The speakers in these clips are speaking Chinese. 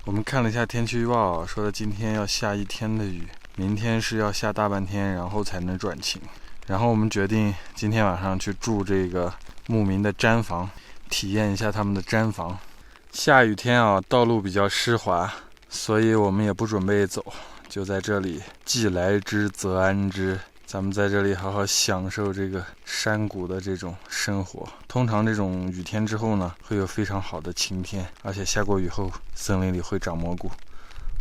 我们看了一下天气预报，说的今天要下一天的雨，明天是要下大半天，然后才能转晴。然后我们决定今天晚上去住这个牧民的毡房，体验一下他们的毡房。下雨天啊，道路比较湿滑，所以我们也不准备走，就在这里既来之则安之。咱们在这里好好享受这个山谷的这种生活。通常这种雨天之后呢，会有非常好的晴天，而且下过雨后，森林里会长蘑菇。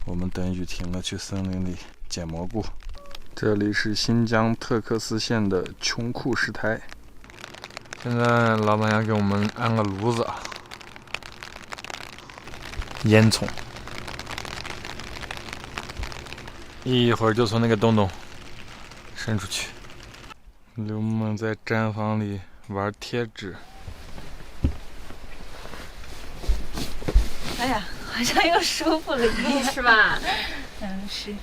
我们等雨停了，去森林里捡蘑菇。这里是新疆特克斯县的琼库什台。现在老板要给我们安个炉子，烟囱，一会儿就从那个洞洞伸出去。刘梦在毡房里玩贴纸。哎呀，好像又舒服了一点，是吧？是。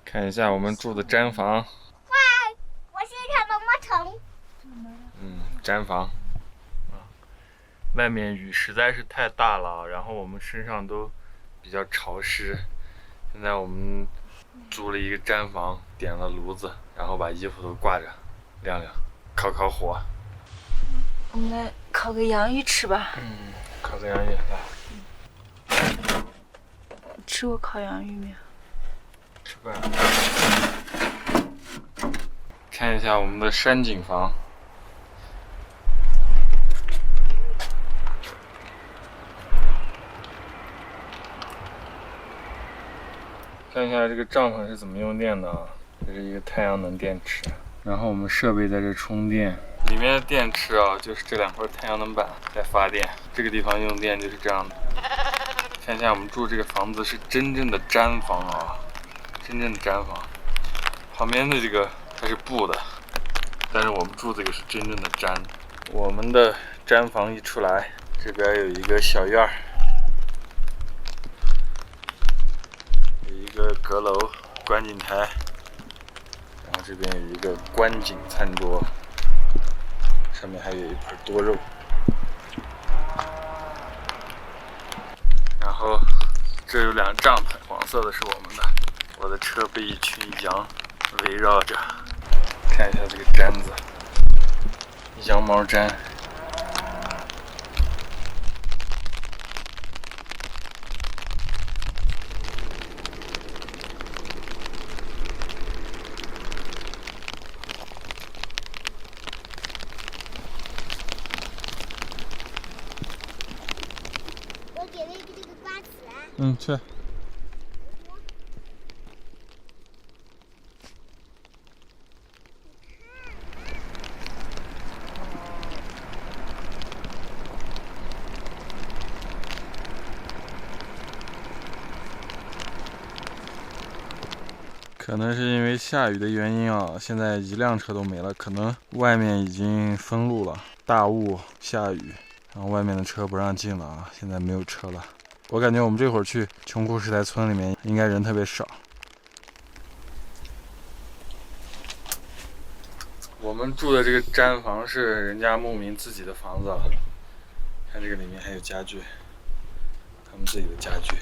看一下我们住的毡房。我是看毛毛虫。毡房。外面雨实在是太大了，然后我们身上都比较潮湿。现在我们租了一个毡房，点了炉子，然后把衣服都挂着晾晾，烤火。我们来烤个洋芋吃吧。烤个洋芋来。吃过烤洋芋没有？吃过。看一下我们的山景房。看一下这个帐篷是怎么用电的啊？这是一个太阳能电池，然后我们设备在这充电，里面的电池啊就是这2块太阳能板在发电，这个地方用电就是这样的。看一下我们住这个房子是真正的毡房啊，真正的毡房。旁边的这个它是布的，但是我们住这个是真正的毡。我们的毡房一出来，这边有一个小院儿。一个阁楼观景台，然后这边有一个观景餐桌，上面还有一盆多肉，然后这有2个帐篷，黄色的是我们的，我的车被一群羊围绕着。看一下这个毡子，羊毛毡。给了一个这个瓜子。去。可能是因为下雨的原因啊，现在1辆车都没了，可能外面已经封路了，大雾下雨。然后外面的车不让进了啊，现在没有车了。我感觉我们这会儿去琼库什台村里面应该人特别少。我们住的这个毡房是人家牧民自己的房子，看这个里面还有家具，他们自己的家具。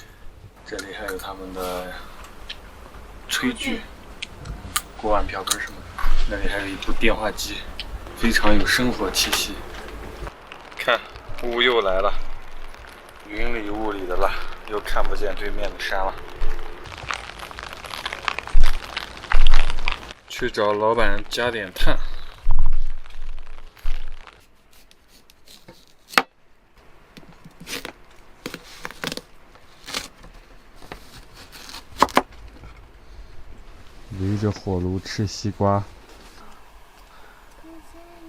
这里还有他们的炊具、锅碗瓢盆什么的。那里还有一部电话机，非常有生活气息。看。雾又来了，云里雾里的了，又看不见对面的山了。去找老板加点炭。围着火炉吃西瓜。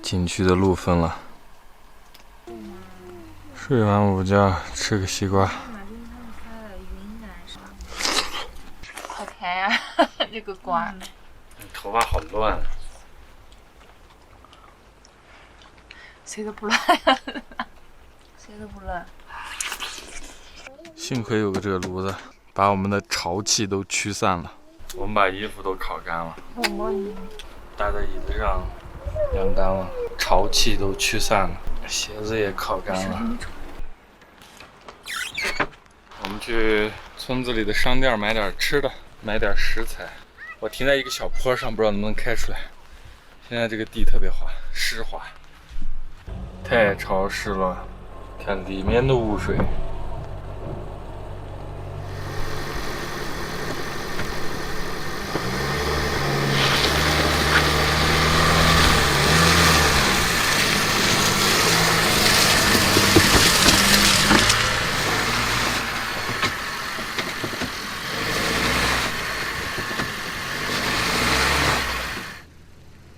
景区的路分了。睡完午觉，吃个西瓜。好甜呀，这个瓜。头发好乱。谁都不乱呀，谁都不乱。幸亏有个这个炉子，把我们的潮气都驱散了。我们把衣服都烤干了，搭在椅子上晾干了，潮气都驱散了。鞋子也烤干了。我们去村子里的商店买点吃的，买点食材。我停在一个小坡上，不知道能不能开出来。现在这个地特别滑，湿滑，太潮湿了。看里面的雾水。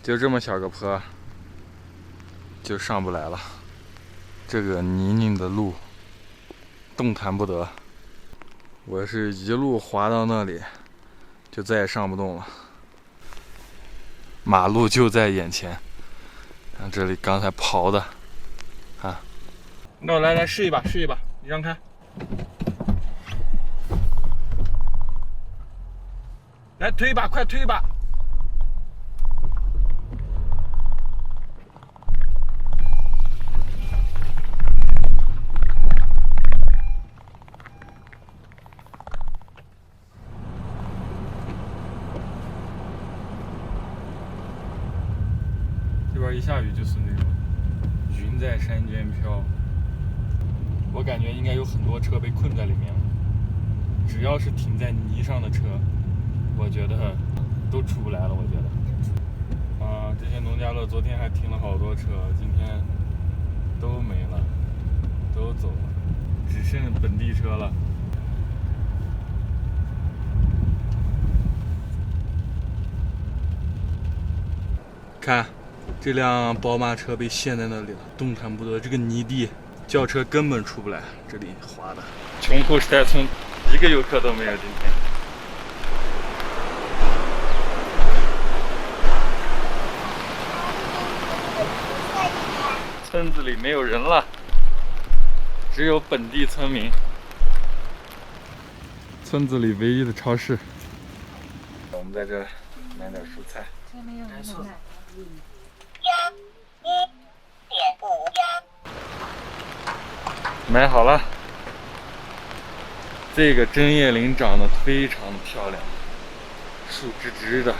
就这么小个坡，就上不来了。这个泥泞的路，动弹不得。我是一路滑到那里，就再也上不动了。马路就在眼前，看这里刚才刨的，啊！那我来试一把，试一把，你让开。来推一把，快推一把！这边一下雨就是那种云在山间飘，我感觉应该有很多车被困在里面了。只要是停在泥上的车，我觉得都出不来了。我觉得，这些农家乐昨天还停了好多车，今天都没了，都走了，只剩本地车了。看。这辆宝马车被陷在那里了，动弹不得。这个泥地，轿车根本出不来，这里滑的。穷苦时代村，一个游客都没有。今天，村子里没有人了，只有本地村民。村子里唯一的超市，我们在这买点蔬菜。这没有人买。买好了，这个针叶林长得非常的漂亮，树直直的，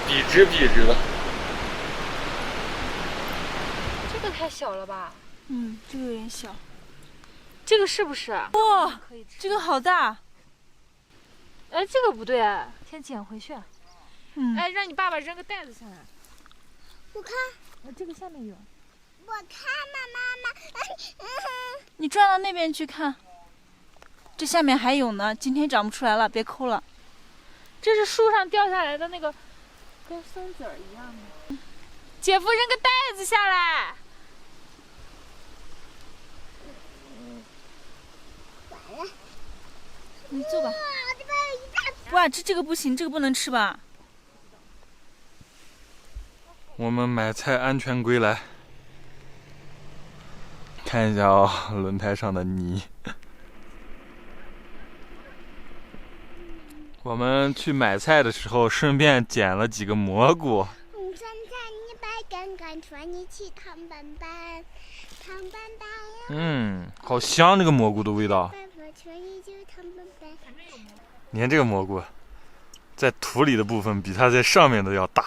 笔直笔直的。这个太小了吧？这个有点小。这个是不是？哇，这个好大！哎，这个不对，先捡回去。哎，让你爸爸扔个袋子下来。我看，这个下面有。我看妈妈。你转到那边去看，这下面还有呢。今天长不出来了，别抠了。这是树上掉下来的那个，跟松子儿一样的。姐夫扔个袋子下来。你坐吧。哇，这个不行，这个不能吃吧？我们买菜安全归来，看一下轮胎上的泥。我们去买菜的时候，顺便捡了几个蘑菇。红山菜泥白干干，穿你去糖板板，糖板板。好香，这个蘑菇的味道。你看这个蘑菇，在土里的部分比它在上面的要大，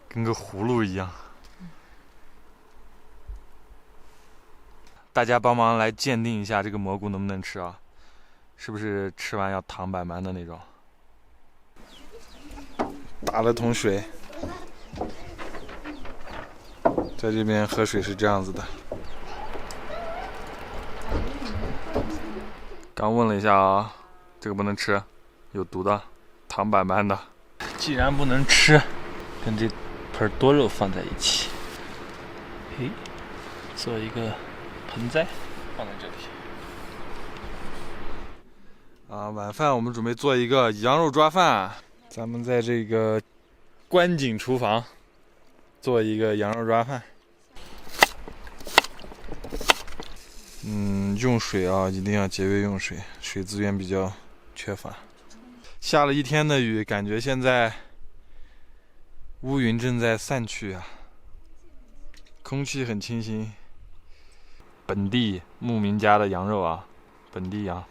跟个葫芦一样。大家帮忙来鉴定一下这个蘑菇能不能吃啊？是不是吃完要糖板板的那种？打了桶水，在这边喝水是这样子的。刚问了一下这个不能吃，有毒的，糖板板的。既然不能吃，跟这盆多肉放在一起，做一个盆栽放在这里。晚饭我们准备做一个羊肉抓饭。咱们在这个观景厨房做一个羊肉抓饭。用水一定要节约用水，水资源比较缺乏。下了一天的雨，感觉现在乌云正在散去啊，空气很清新。本地牧民家的羊肉啊，本地羊。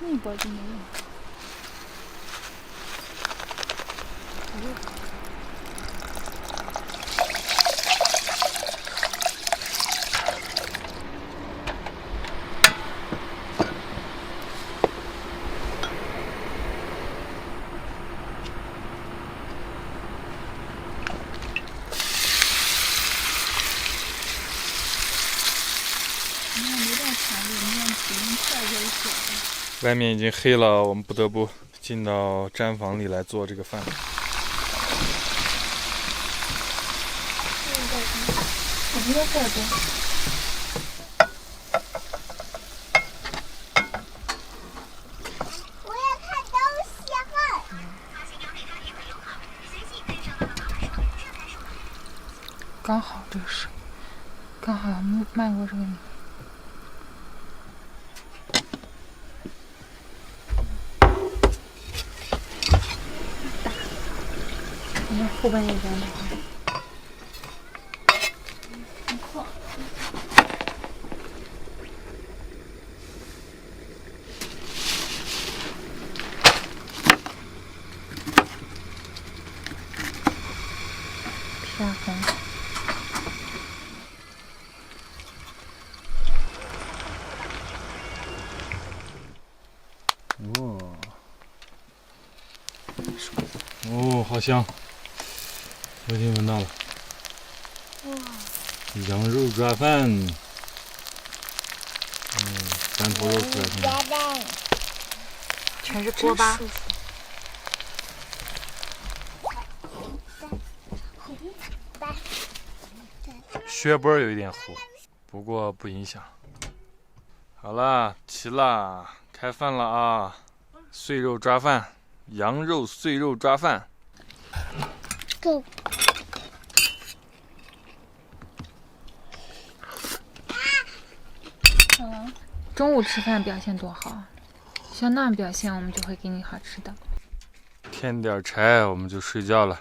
那波就没有。外面已经黑了，我们不得不进到毡房里来做这个饭。我要看东西了。刚好这个是，刚好迈过这个。后半夜间的话，很酷。偏红。哦，好香！我已经闻到了。羊肉抓饭。三头肉出来。全是锅巴。血波有一点糊，不过不影响。好啦，齐啦，开饭了啊！碎肉抓饭，羊肉碎肉抓饭。Go。中午吃饭表现多好，像那样表现，我们就会给你好吃的。添点柴，我们就睡觉了。